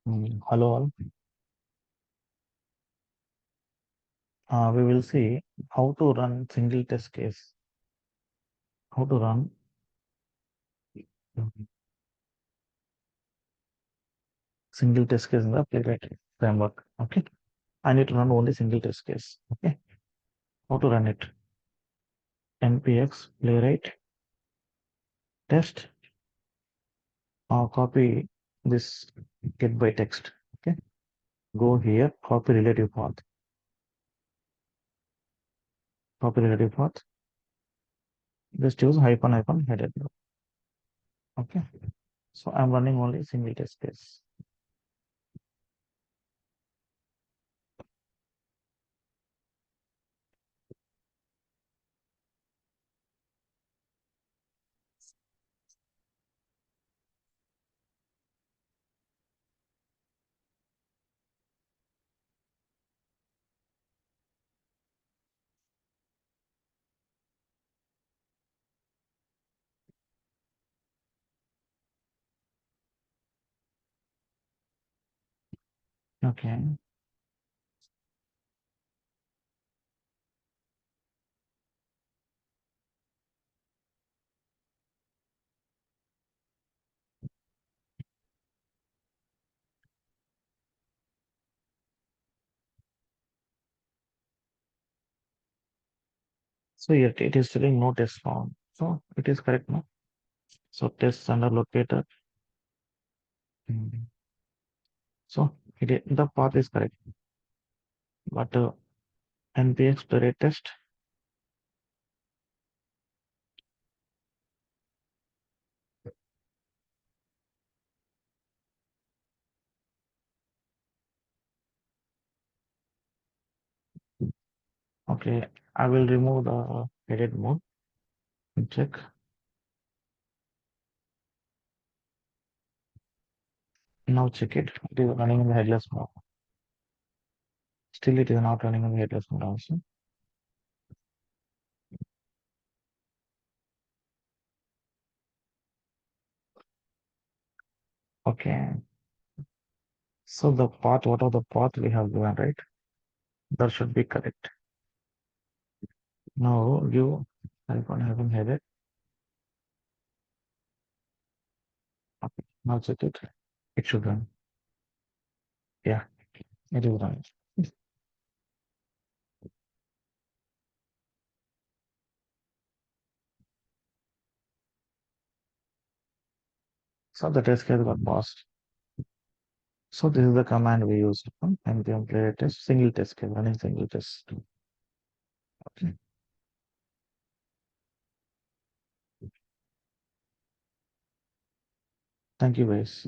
Hello all. We will see how to run single test case. How to run mm, single test case in the Playwright framework. Okay. I need to run only single test case. Okay. How to run it? npx playwright test or copy this get by text. Okay. Go here, copy relative path. Copy relative path. Just use hyphen hyphen headed. Okay. So I'm running only single test case. Okay. So here it is telling no test found. So it is correct now. So tests under locator. Mm. So the path is correct. But npx playwright test. Okay, I will remove the edit mode and check. Now check it. It is running in the headless mode. Still, it is not running in the headless mode also. Okay. So the path, what are the path we have given, right? That should be correct. Now you icon having headed. Okay. Now check it. It should run. Yeah, it is running. So the test case got passed. So this is the command we use. Npm playwright test, single test case, running single test. Okay. Thank you guys.